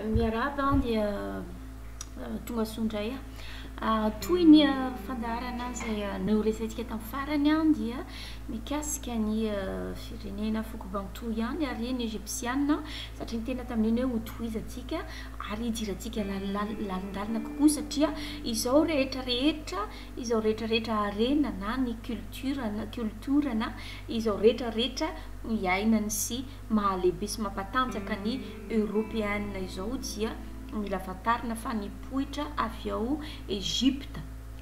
miaraba dia tonga sondray toy ny fandarana zay noresantsika tamin'ny farany dia mikasika ny firenena fokobanto ihany ary ny egyptiana satria ny tena tamin'iny hoe hotohizantsika ary idirantsika lalindalina kokoa satria izao rehetrarehetra arena na ny kulturana izao rehetrarehetra iainany sy mahalehibe sy mampatanjaka ny européenne izao dia mila fantarina fa nipoitra avy ao Egypte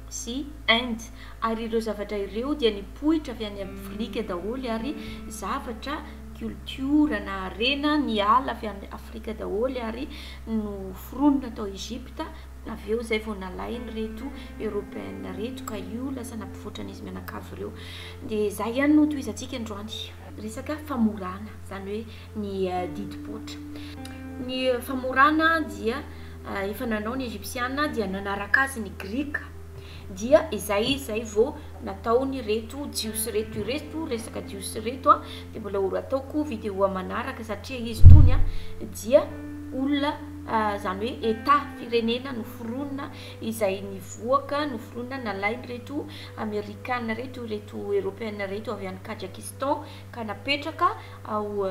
sy Inde ary ireo zavatra ireo dia nipoitra avy any Afrika daholo ary zavatra culture na arena ny ala avy any Afrika daholo ary no foronina tao Egypte avy eo zay vao nalainy reto européenne reto ka io lasa nampivoatran'izy mianakavy ireo dia zay ihany no tohizantsika androany resaka famorana zany hoe ny didipoitra. Ny famorana dia efa nanao ny egyptiana dia nanaraka azy ny grika dia izay vao nataony reto jios reto resaka jios reto dia mbola ora ataoko vidéo manaraka satria izy tony dia olona zany hoe état firenena noforonina izay nivoaka noforonina nalainy reto amerikana reto européenne reto avy any Kazakhstan ka napetraka ao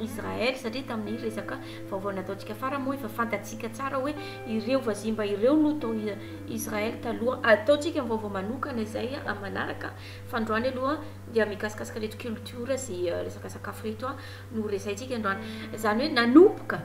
Israel satria tamin'ny resaka vaovao nataontsika fara moa efa fantatsika tsara hoe ireo vazimba ireo no tao Israel taloha ataontsika vaovao manokana izay manaraka fandroany aloha dia mikasikasika reto culture sy resaka sakafo reto no resaitsika androany zany hoe nanomboka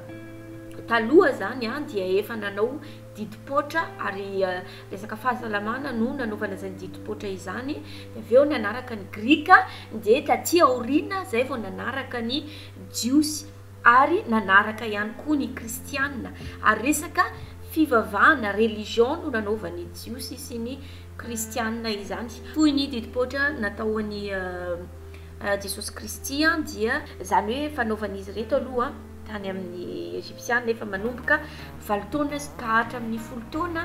taloha zany dia efa nanao didipoitra ary resaka fahasalamana no nanaovana zany didipoitra izany avy eo nanaraka ny grika dia taty aoriana zay vao nanaraka ny jios ary nanaraka ihany koa ny kristiana ary resaka fivavahana religion no nanaovany jios sy ny kristiana izany toy ny didipoitra nataony Jesosy Kristy dia zany hoe fanaovan'izy reto aloha tany amin'ny egyptiana efa manomboka 7 taona ka hatramin'ny 10 taona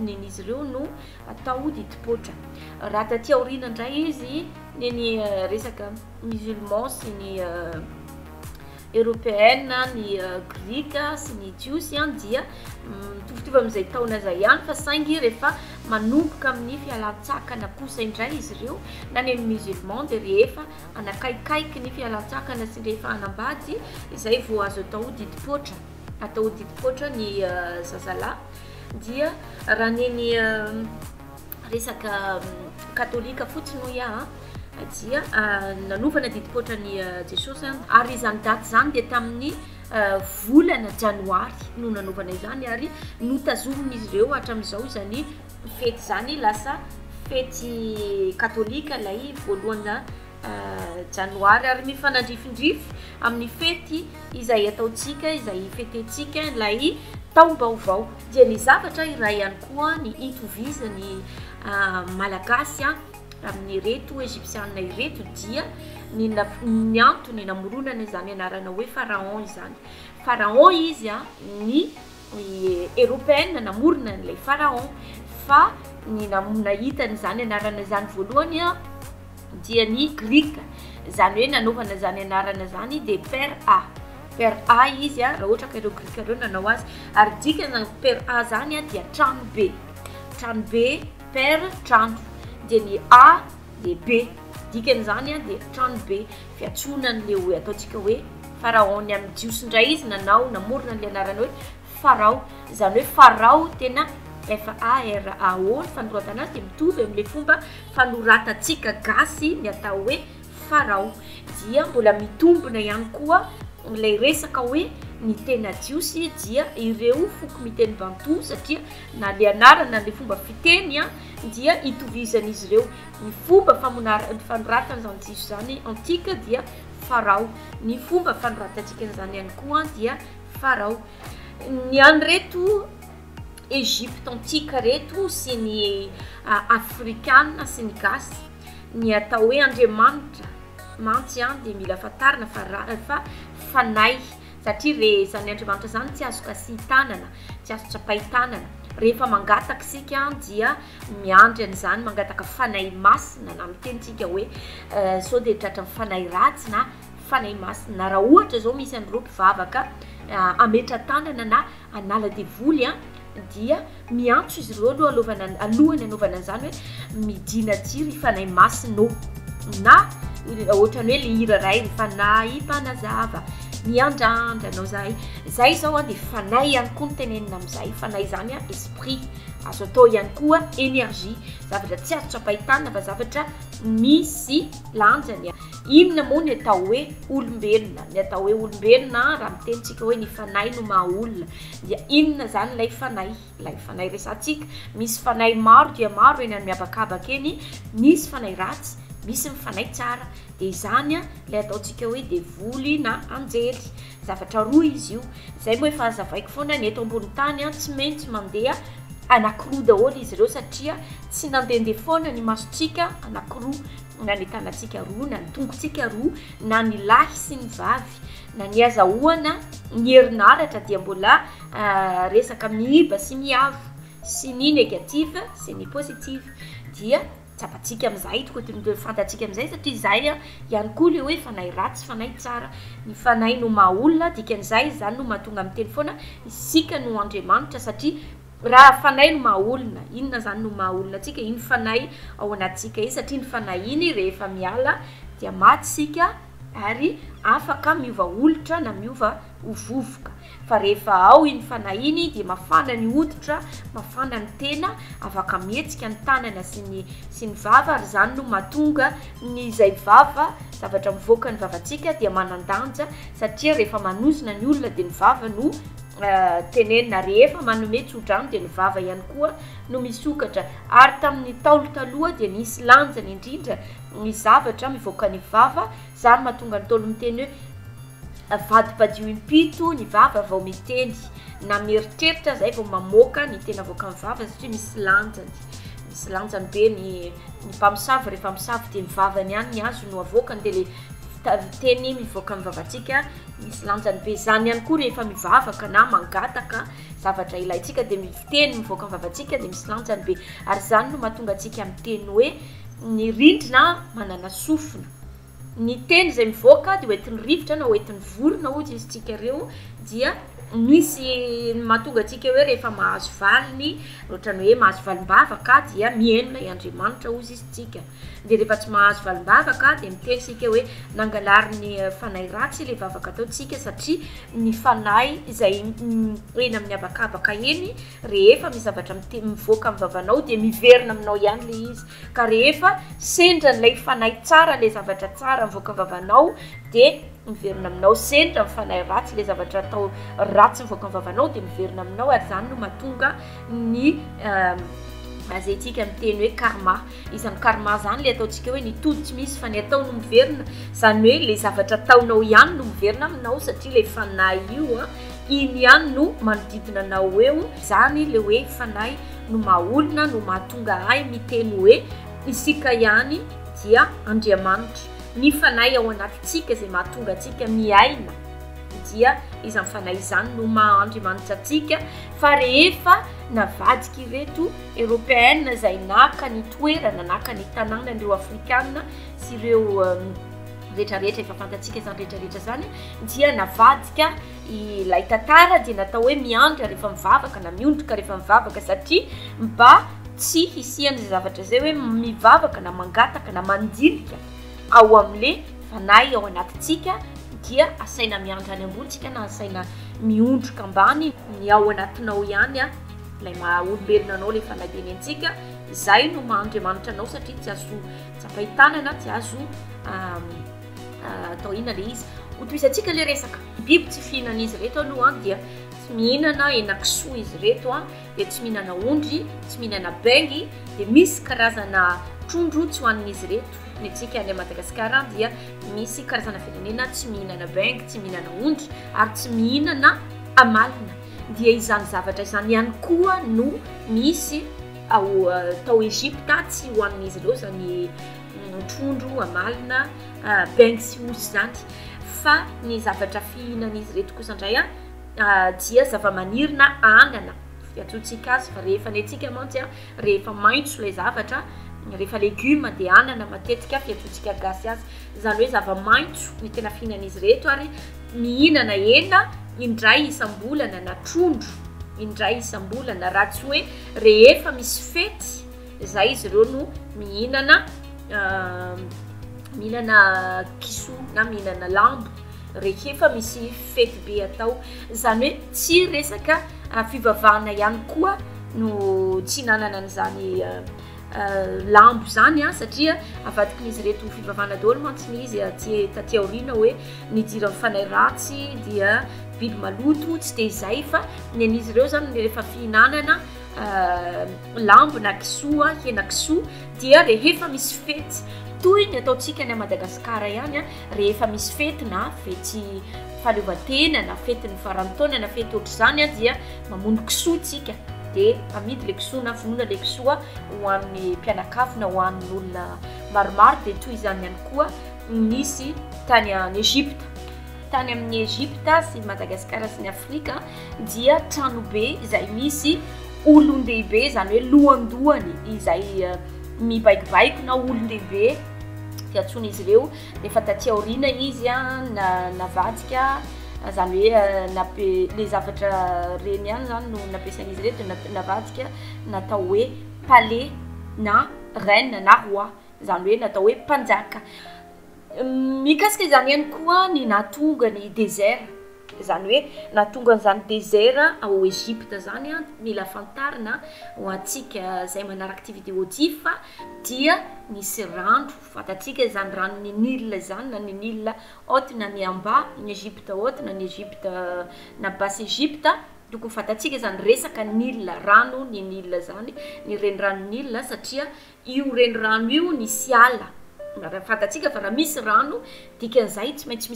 n'izy ireo no atao didipoitra raha taty aoriana indray izy ny resaka musulman sy ny européenne ny grika sy ny jios dia mitovitovy amin'izay taona zay ihany fa saingy rehefa manomboka amin'ny fialantsakana kosa indray izy ireo na ny musulman dia rehefa anakaikaiky ny fialantsakana sy rehefa anambady izay vao azo atao didipoitra ny zazalahy dia raha ny resaka katolika fotsiny no ia dia nanovana didipoitra ny Jesosy ary izany daty zany dia tamin'ny volana janoary no nanaovana izany ary notazomin'izy ireo hatramin'izao izany fety zany lasa fety katolika ilay voalohana janoary ary mifanandrifindrify amin'ny fety izay ataontsika izay fetentsika ilay taom-baovao dia ny zavatra iray ihany koa ny itovizany malagasy amin'ny reto egyptiana ireto dia ny antony namoronana izany anarana hoe pharaon izany pharaon izy ny européenne namorona n'ilay pharaon fa ny nahitany izany anarana izany voalohany dia ny grika zany hoe nanaovana izany anarana zany dia père A izy raha ohatra ka ireo grika ireo nanao azy ary dikany père A zany dia trano be père trano dia ny A dia B dikany zany dia trano be fiatsonan'le hoe ataontsika hoe pharaon ny amin'ny jios indray izy namorona n'le anarana hoe farao zany hoe farao tena FARAO ny fanoratana azy dia mitovy amin'le fomba fanoratantsika gasy ny atao hoe farao dia mbola mitombona ihany koa ilay resaka hoe ny tena jios dia ireo foko miteny banto satria na le anarana le fomba fiteny dia itovizan'izy ireo ny fomba fanoratana zany jios zany antika dia farao ny fomba fanoratantsika n'izany ihany koa dia farao ny any reto Egypte antika reto sy ny afrikana sy ny gasy ny atao hoe andriamanitra mantsy dia mila fantarina fa fanay satria zany andriamanitra zany tsy azo kasi tanana tsy azo tsapai tanana rehefa mangataka sika dia miandry an'izany mangataka fanay masina na mitenitsika hoe sao dia tratra fanay ratsy na fanay masina raha ohatra zao misy andreo mpivavaka ametra-tanana na anala devoly a dia miantso izy ireo aloha alohany anaovana an'izany hoe midina jiry ifanay masinao na ohatrany hoe le hira ray rifanay mpanazava miandrandrana zay zao a dia fanay ihany koa no tenenina amin'izay fanay zany a esprit azo atao ihany koa énergie zavatra tsy azo tsapahitana fa zavatra misy lanjany inona moa ny atao hoe olombelona ny atao hoe olombelona raha mitenitsika hoe ny fanay no mahaolona dia inona zany ilay fanay resantsika misy fanay maro dia maro eny any miabakabaka eny misy fanay ratsy misy mifanay tsara dia izany a ilay ataontsika hoe devoly na anjely zavatra roa izy io zay moa efa azavaiko foana ny eto ambony tany a tsy maintsy mandeha anakiroa daholo izy ireo satria tsy nandehandeha foana ny masontsika anakiroa na ny tanantsika roa na ny tongontsika roa na ny lahy sy ny vavy na ny azahoana ny herinaratra dia mbola resaka miiba sy miavo sy ny négative sy ny positive dia tsapatsika amin'izay tokony fantatsika amin'izay satria izay a ihany koa le hoe fanay ratsy fanay tsara ny fanay no mahaolona dikan'izay zany no mahatonga amin'ny teny foana isika no Andriamanitra satria raha fanay no mahaolona inona zany no mahaolona atsika iny fanay ao anatsika iny satria ny fanay iny rehefa miala dia matysika ary afaka miova olotra na miova hovovoka fa rehefa ao iny fanay iny dia mafana ny hoditra mafana ny tena afaka mihetsika ny tanana sy ny vava ary zany no mahatonga ny izay vava zavatra mivoaka ny vavantsika dia manandanja satria rehefa manosina ny olona dia ny vava no tenenina rehefa manome tsodrano dia ny vava ihany koa no misokatra ary tamin'ny taolo taloha dia nisy lanjany indrindra ny zavatra mivoaka ny vava zany mahatonga ny tolo miteny hoe vadipadio impito ny vava vao miteny na mieritreritra zay vao mamoaka ny tena voaka ny vava satria misy lanjany be ny mpamosavy rehefa misavy dia ny vavany ihany ny azo no avoakany dia le teny mivoaka ny vavantsika misy lanjany be zany ihany koa rehefa mivavaka na mangataka zavatra ilaitsika dia miteny mivoaka ny vavantsika dia misy lanjany be ary zany no mahatonga atsika miteny hoe ny rindrina manana sofina ny teny zay mivoaka dia hoentin'ny rivotra na hoentin'ny vorona ozy izy tsika reo dia misy mahatonga atsika hoe rehefa mahazo valiny ohatrany hoe mahazo valim-bavaka dia mienona i Andriamanitra ozy izy tsika dia rehefa tsy mahazo valim-bavaka dia miteny sika hoe nangalary ny fanay ratsy le vavaka ataotsika satria ny fanay izay eny amin'ny abakabaka eny rehefa misy zavatra mivoaka amin'ny vavanao dia miverina aminao ihany le izy ka rehefa sendra n'ilay fanay tsara le zavatra tsara mivoaka amin'ny vavanao dia miverina aminao sendra mifanay ratsy le zavatra atao ratsy mivoaka amin'ny vavanao dia miverina aminao ary zany no mahatonga ny azay tsika miteny hoe karma izany karma zany le ataontsika hoe ny tody tsy misy fa ny atao no miverina zany hoe le zavatra ataonao ihany no miverina aminao satria le fanay io a iny ihany no manodidina anao eo zany le hoe fanay no mahaolona no mahatonga ahy miteny hoe isika ihany dia Andriamanitra ny fanay ao anatintsika zay mahatonga atsika miaina dia izany fanay izany no maha-Andriamanitra atsika fa rehefa navadika ireto européenne zay naka ny toerana naka ny tanàna ireo afrikanina sy ireo rehetrarehetra efa fantatsika zany rehetrarehetra zany dia navadika ilay tantara dia natao hoe miandra rehefa mivavaka na miondrika rehefa mivavaka satria mba tsy hisian'izay zavatra zay hoe mivavaka na mangataka na mandirika ao amin'le fanay ao anatintsika dia asaina miandra any ambonitsika na asaina miondroka ambany ny ao anatinao ihany a ilay maha-olombelona anao le fanadinentsika izay no maha-Andriamanitra anao satria tsy azo tsapahitanana tsy azo atao inona le izy hotoisantsika le resaka biby tsy fihinana izy reto aloha dia tsy mihinana henan-kisoa izy reto dia tsy mihinana ondry tsy mihinana bengy dia misy karazana trondro tsy hohanin'izy reto ny atsika any Madagasikara dia misy karazana firenena tsy mihinana bengy tsy mihinana ondry ary tsy mihinana amalina dia izany zavatra izany ihany koa no misy tao Egypta tsy hohanin'izy ireo zany trondro amalina bengy sy osy zany fa ny zavatra fihinan'izy reto kosa indray dia zavamaniry na anana fiatsotsika azy fa rehefa ny atsika mantsy rehefa maitso ilay zavatra rehefa legioma dia anana matetika fiatsotsika gasy azy zany hoe zava-maitso ny tena fihinan'izy reto ary mihinana hena indray isam-bolana na trondro indray isam-bolana raha tsy hoe rehefa misy fety zay izy ireo no mihinana kisoa na mihinana lambo rehefa misy fety be atao zany hoe tsy resaka fivavahana ihany koa no tsy hinanana an'izany lambo zany satria avadikin'izy reto fivavahana daholo mantsy izy taty aoriana hoe nidira mifanay ratsy dia biby maloto tsy de zay fa ny an'izy ireo zany rehefa fihinanana lambo na kisoa hena kisoa dia rehefa misy fety toy ny ataontsika any Madagasikara ihany rehefa misy fety na fety fahaleovantena na fety ny farantaona na fety ohatr'izany dia mamono kisoa tsika de amidy le kisoa na vonona le kisoa ho an'ny mpianakavy na ho an'olona maromaro de toy izany ihany koa nisy tany any Egypte tany amin'ny Egypte sy Madagasikara sy ny Afrika dia tranobe izay misy olon-dehibe zany hoe lohandohany izay mibaikobaiko na olon-dehibe fiantsona izy ireo rehefa taty aoriana izy navadika zany hoe le zavatra reny ihany zany no nampiasain'izy reto navadika natao hoe palais na reine na roi zany hoe natao hoe mpanjaka mikasika izany ihany koa ny nahatonga ny désert zany hoe nahatonga an'izany désert ao Egypte zany mila fantarina ho antsika zay manaraka ty vidéo ty fa dia nisy rano fatatsika izany rano ny Nil zany na ny Nil haute na ny amba ny Egypte haute na ny Egypte na basse Egypte tokony fatatsika zany resaka Nil rano ny Nil zany ny renirano Nil satria io renirano io nisy ala fatatsika fa raha misy rano dikan'izay tsy maintsy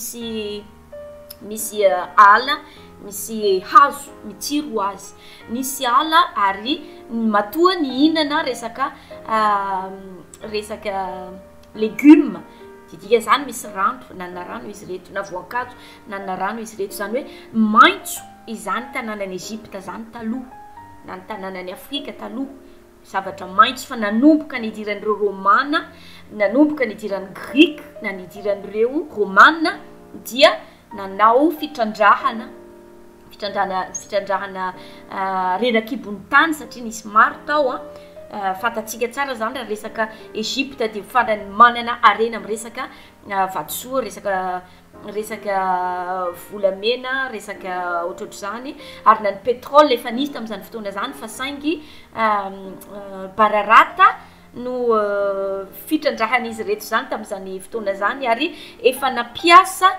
misy ala misy hazo mitsiro azy nisy ala ary matoa ny hinana resaka légume didika zany misy rano nanana rano izy reto na voankazo nanana rano izy reto zany hoe maitso izany tanànany Egypte zany taloha na ny tanànany Afrika taloha zavatra maitso fa nanomboka ny idiran'ireo romana nanomboka ny idiran'ny grika na ny idiran'ireo romana dia nanao fitrandrahana renakibon'ny tany satria nisy maro tao fatatsika tsara zany raha resaka Egypte dia fanany manana arena amin'ny resaka vatosoa resaka volamena resaka ohatrohatr'izany ary na ny pétrole efa nisy tamin'izany fotoana zany fa saingy bararata no fitrandrahan'izy reto zany tamin'izany fotoana zany ary efa nampiasa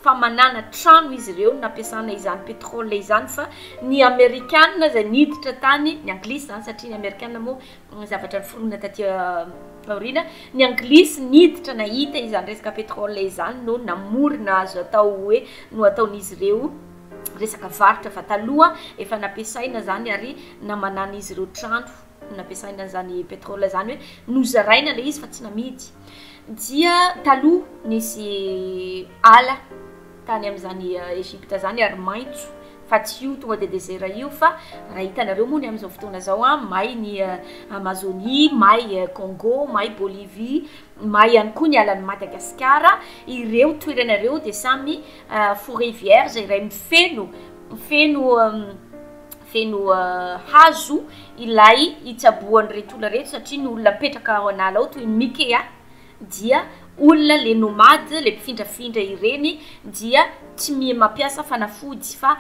famanana trano izy ireo nampiasana izany pétrole izany fa ny Amerikanina zay niditra tany ny Anglisy zany satria ny Amerikanina moa zavatra niforona taty aoriana ny Anglisy niditra nahita izany resaka pétrole izany no namorona azo atao hoe no ataon'izy ireo resaka varotra fa taloha efa nampiasaina zany ary namanana izy ireo trano nampiasaina zany pétrole zany hoe nozaraina le izy fa tsy namidy dia taloha nisy ala tany amin'izany Egypte zany ary maitso fa tsy io tonga de désert io fa raha hitanareo moa ny amin'izao fotoana zao may ny Amazonie may Congo may Bolivie may ihany koa ny alan'ny Madagasikara ireo toeranareo de samy forêt vierge iray feno hazo ilay itsaboan'ny retolona reto satria ny olona petraka ao anala ao toy ny Mikea dia olona le nomade le mpifindrafindra ireny dia tsy mampiasa fanafody fa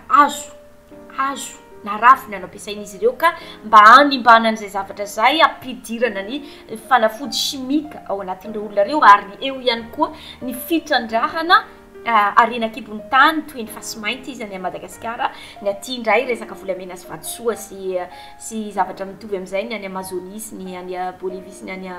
hazo na rafina no ampiasain'izy ireo ka mba hanimbanan'izay zavatra zay ampidirana ny fanafody chimique ao anatin'ireo olona reo ary eo ihany koa ny fitrandrahana arenakibon'ny tany toy ny fasimainty izy any Madagasikara ny aty indray resaka volamena sy vatosoa sy zavatra mitovy amin'izay ny any Amazonie sy ny any Bolivie sy ny any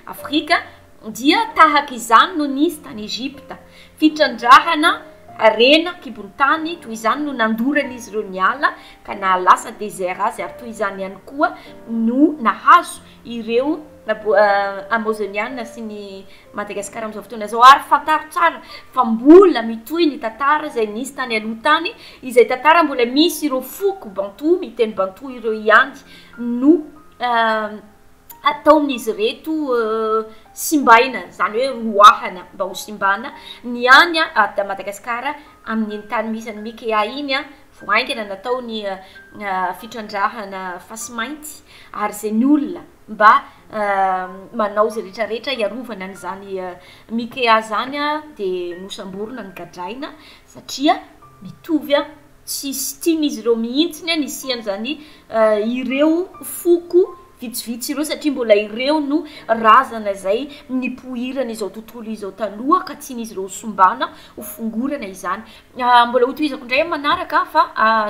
Afrika dia tahaka izany no nisy tany Egypte fitrandrahana arena kibon'ny tany toy izany no nandoran'izy ireo ny ala ka nalasa désert azy ary toy izany ihany koa no nahazo ireo amazoniana sy ny Madagasikara amin'izao fotoana zao ary fantaro tsara fa mbola mitohy ny tantara izay nisy tany aloha tany izay tantara mbola misy ireo foko bantou miteny bantou ireo ihany no ataon'izy reto simbaina zany hoe roahana mba ho simbana ny any a Madagasikara amin'ny tany misy any Mekea iny a voaingana nataony fitrandrahana fasimainty ary zay ny olona mba manao zay rehetrarehetra iarovana an'izany Mekea zany a de nosamborona ny gadraina satria mitovy a tsisy tian'izy ireo mihitsiny a nisian'zany ireo foko vitsivitsy ireo satria mbola ireo no razana zay nipoirana izao tontolo izao taloha ka tian'izy ireo sombana ho fongorana izany mbola hotohizako indray manaraka fa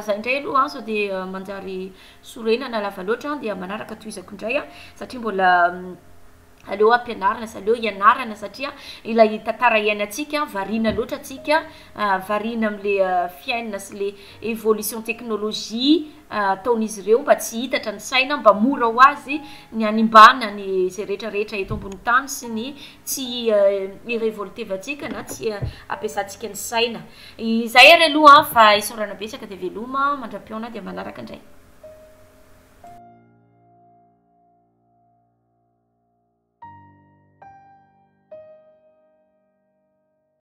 zay indray aloha sao de manjary sorenana lava loatra dia manaraka tohizako indray satria mbola aleo ampianarana sy aleo ianarana satria ilay tantara iainantsika variana loatra atsika variana am'le fiainana sy le évolution technologie ataon'izy ireo mba tsy hitatra ny saina mba mora ho azy ny animbana ny zay rehetrarehetra eto ambony tany sy ny tsy irévoltevantsika na tsy ampiasantsika ny saina izay ary aloha fa isorana besaka de veloma mandram-piona de manaraka indray